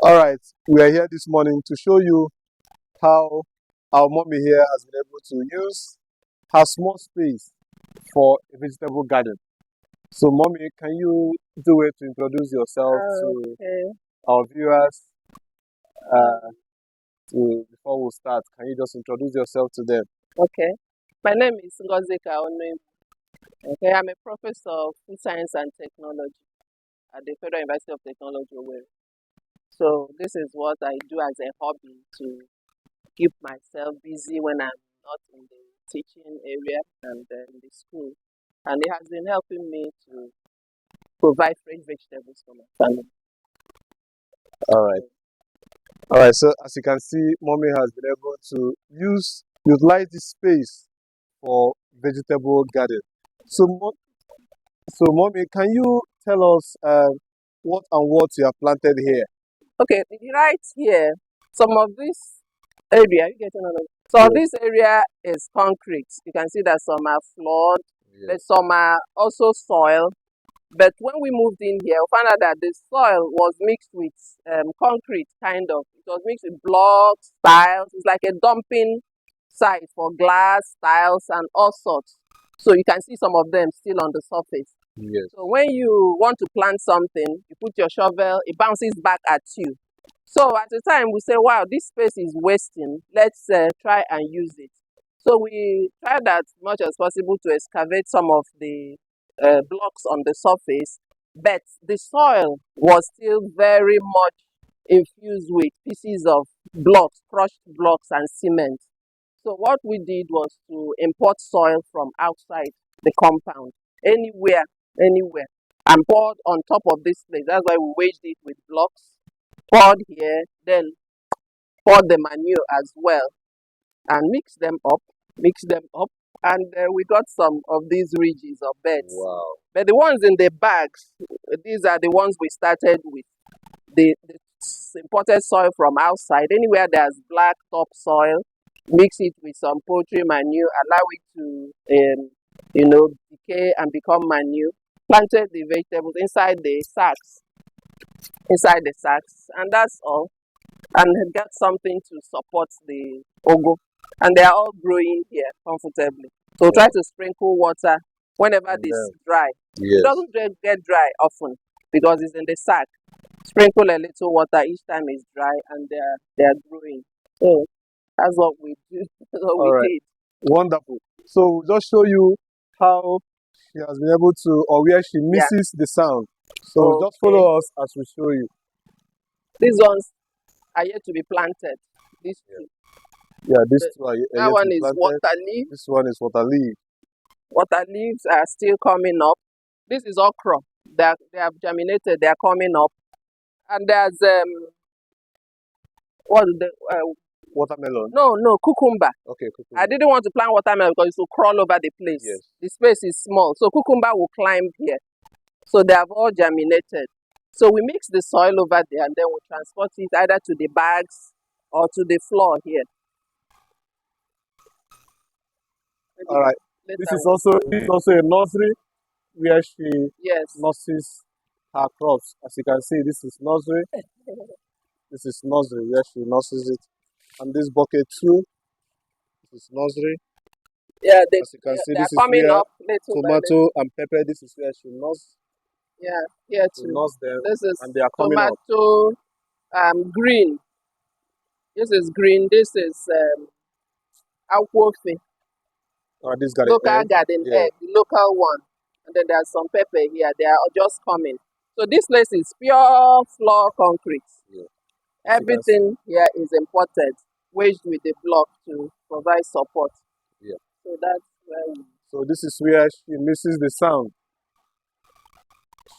All right, we are here this morning to show you how our mommy here has been able to use her small space for a vegetable garden. So, mommy, can you do it to introduce yourself to Okay. our viewers? Before we start, can you just introduce yourself to them? Okay. My name is Ngozi Kaonwe. Okay, I'm a professor of food science and technology at the Federal University of Technology, Owerri. So this is what I do as a hobby to keep myself busy when I'm not in the teaching area and in the school. And it has been helping me to provide fresh vegetables for my family. All right. All right. So, as you can see, mommy has been able to utilize this space for vegetable garden. So, mommy, can you tell us what and what you have planted here? Okay, right here, some of this area, you getting on? So Yes. this area is concrete. You can see that some are floored, but Yes. some are also soil. But when we moved in here, we found out that the soil was mixed with concrete, kind of. It was mixed with blocks, tiles. It's like a dumping site for glass, tiles, and all sorts. So you can see some of them still on the surface. Yes. So when you want to plant something, you put your shovel, it bounces back at you. So at the time we say, wow, this space is wasting. Let's try and use it. So we tried as much as possible to excavate some of the blocks on the surface, but the soil was still very much infused with pieces of blocks, crushed blocks and cement. So what we did was to import soil from outside the compound, anywhere, and poured on top of this place. That's why we waged it with blocks, poured here, then poured the manure as well, and mix them up, and we got some of these ridges or beds. Wow. But the ones in the bags, these are the ones we started with. The imported soil from outside. Anywhere there's black topsoil, mix it with some poultry manure, allow it to decay and become manure. Planted the vegetables inside the sacks, and that's all. And get something to support the ogo. And they are all growing here comfortably. So try to sprinkle water whenever this dry. Yes. It doesn't get dry often because it's in the sack. Sprinkle a little water each time it's dry, and they're growing. So that's what we do. That's what we did. Wonderful. So we'll just show you how she has been able to, or where she misses the sound. So just follow us as we show you. These ones are yet to be planted. These two. Yeah, these two are that yet one to be is planted. water leaf. This one is water leaf. Water leaves are still coming up. This is okra. They have germinated. They are coming up. And there's what the watermelon. No, cucumber. Okay, cucumber. I didn't want to plant watermelon because it will crawl over the place. Yes. The space is small, so cucumber will climb here. So they have all germinated. So we mix the soil over there, and then we transport it either to the bags or to the floor here. All right. This is also a nursery where she nurses her crops. As you can see, this is nursery. This is nursery where she nurses it. And this bucket too. This is nursery. Yeah, as you can see, this is coming where up tomato and pepper. This is where she nurses. Yeah, here too. Nurse them, this is and they are coming up. Tomato, green. This is green. This is akwofe. This got local an egg. garden egg, the local one. And then there's some pepper here. They are just coming. So this place is pure floor concrete. Yeah. Everything here is imported, wedged with the block to provide support. Yeah. So that's where we... So this is where she misses the sound.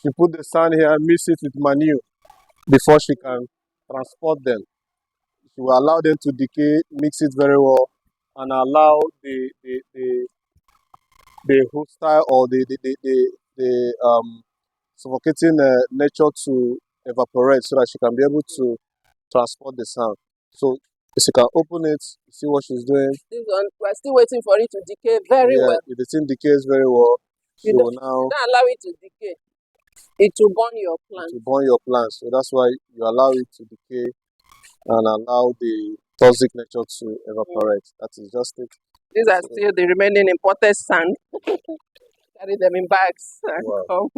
She put the sand here and mix it with manure before she can transport them. She will allow them to decay, mix it very well, and allow the hostile or the suffocating nature to evaporate so that she can be able to transport the sound. So she can open it, see what she's doing. This one, we're still waiting for it to decay very well. If the thing decays very well, she will now don't allow it to decay. It will burn your it plant. will burn your plants. So that's why you allow it to decay and allow the toxic nature to evaporate. That is just it. These are So, still the remaining imported sand. Carry them in bags and wow. come.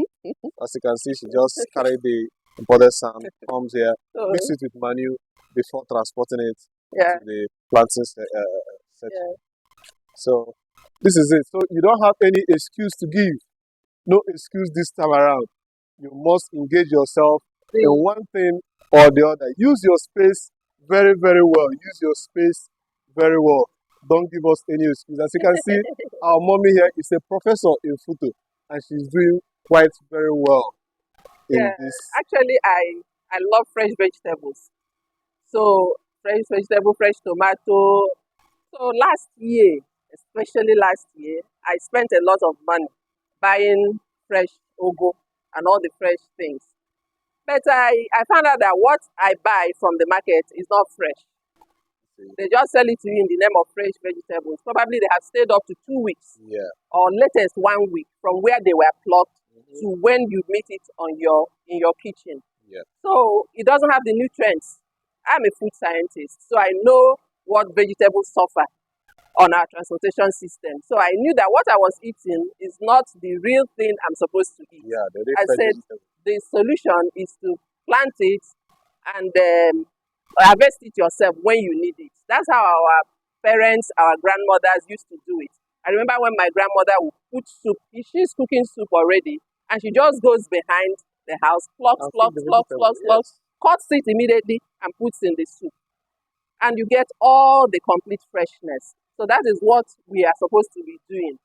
As you can see, she just carried the imported sand, comes here, mix So, it with manure before transporting it yeah, to the planting section. yeah. So this is it. So you don't have any excuse to give. No excuse this time around. You must engage yourself in See, one thing or the other. Use your space very, very well. Use your space very well. Don't give us any excuse. As you can see, our mommy here is a professor in photo and she's doing quite very well in yeah. this. Actually, I love fresh vegetables. So fresh vegetable, fresh tomato. So last year, especially last year, I spent a lot of money buying fresh ugu and all the fresh things. But I found out that what I buy from the market is not fresh. They just sell it to you in the name of fresh vegetables. Probably they have stayed up to 2 weeks Yeah. or latest 1 week from where they were plucked Mhm. to when you meet it on in your kitchen. Yeah. So it doesn't have the nutrients. I'm a food scientist, so I know what vegetables suffer on our transportation system. So I knew that what I was eating is not the real thing I'm supposed to eat. Yeah. The I fresh said vegetable. the solution is to plant it and harvest it yourself when you need it. That's how our parents, our grandmothers used to do it. I remember when my grandmother would put soup, she's cooking soup already, and she just goes behind the house, plucks, And cook plucks, the plucks, vegetable. plucks, plucks, Yes. cuts it immediately and puts in the soup. And you get all the complete freshness. So that is what we are supposed to be doing.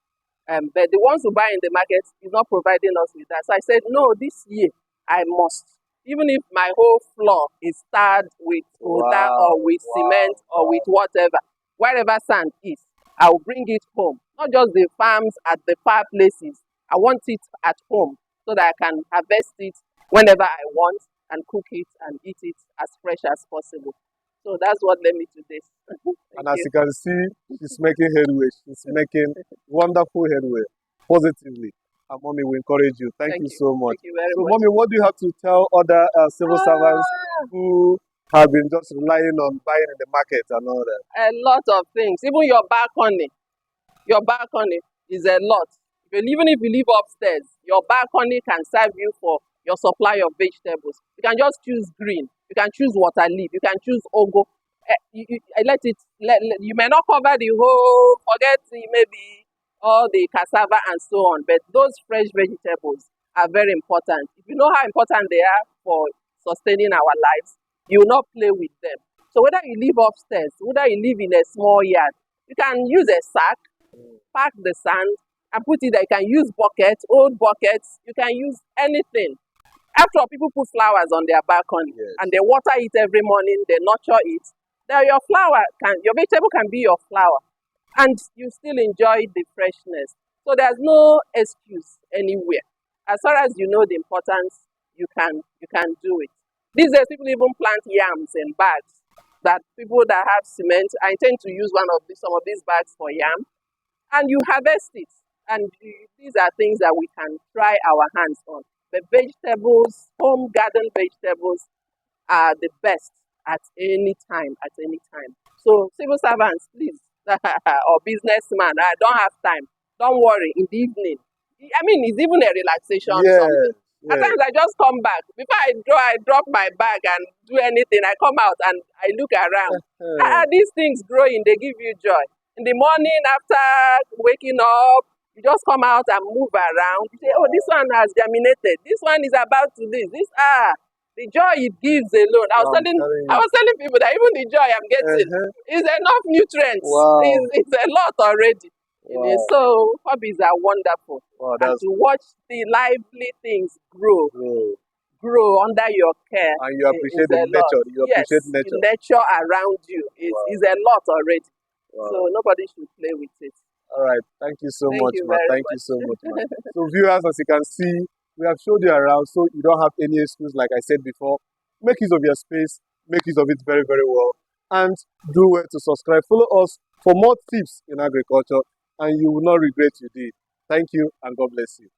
But the ones who buy in the market is not providing us with that. So I said, no, this year I must. Even if my whole floor is tarred with mortar Wow. or with Wow. cement or Wow. with whatever, wherever sand is, I will bring it home. Not just the farms at the far places. I want it at home so that I can harvest it whenever I want and cook it and eat it as fresh as possible. So that's what led me to this. And Thank as you. you can see, she's making headway. She's making wonderful headway positively. And mommy, we encourage you. Thank Thank you you. so much. Thank you very So, much. mommy, what do you have to tell other civil servants Ah, who have been just relying on buying in the market and all that? a lot of things. Even your balcony is a lot. Even if you live upstairs, your balcony can serve you for your supply of vegetables. You can just choose green. You can choose water leaf. You can choose ogo. You may not cover the whole, forget maybe all the cassava and so on, but those fresh vegetables are very important. If you know how important they are for sustaining our lives, you will not play with them. So whether you live upstairs, whether you live in a small yard, you can use a sack, pack the sand, and put it there. You can use buckets, old buckets. You can use anything. After all, people put flowers on their balcony Yes. and they water it every morning. They nurture it. Then your vegetable can be your flower, and you still enjoy the freshness. So there's no excuse anywhere. As far as you know the importance, you can do it. These days, people even plant yams in bags. That people that have cement, I intend to use some of these bags for yam, and you harvest it. And these are things that we can try our hands on. But vegetables, home garden vegetables, are the best at any time, at any time. So civil servants, please, or businessman, I don't have time. Don't worry, in the evening. I mean, it's even a relaxation something. Yes. At Yes. times I just come back. Before I drop my bag and do anything, I come out and I look around. These things growing, they give you joy. In the morning after waking up, you just come out and move around. You say, oh, this one has germinated. This one is about to this. The joy it gives alone. I'm telling I you. was telling people that even the joy I'm getting Uh-huh. is enough nutrients. Wow. It's a lot already. Wow. So hobbies are wonderful. Wow. And That's to watch the lively things grow, true. grow under your care And you is appreciate the a lot. nature. You appreciate Yes, the nature. nature around you Wow. is a lot already. Wow. So nobody should play with it. All right. Thank you so Thank much, you ma. very Thank you much. so much, ma. So, viewers, as you can see, we have showed you around, so you don't have any excuse. Like I said before, make use of your space, make use of it very, very well, and do well to subscribe. Follow us for more tips in agriculture, and you will not regret you did. Thank you, and God bless you.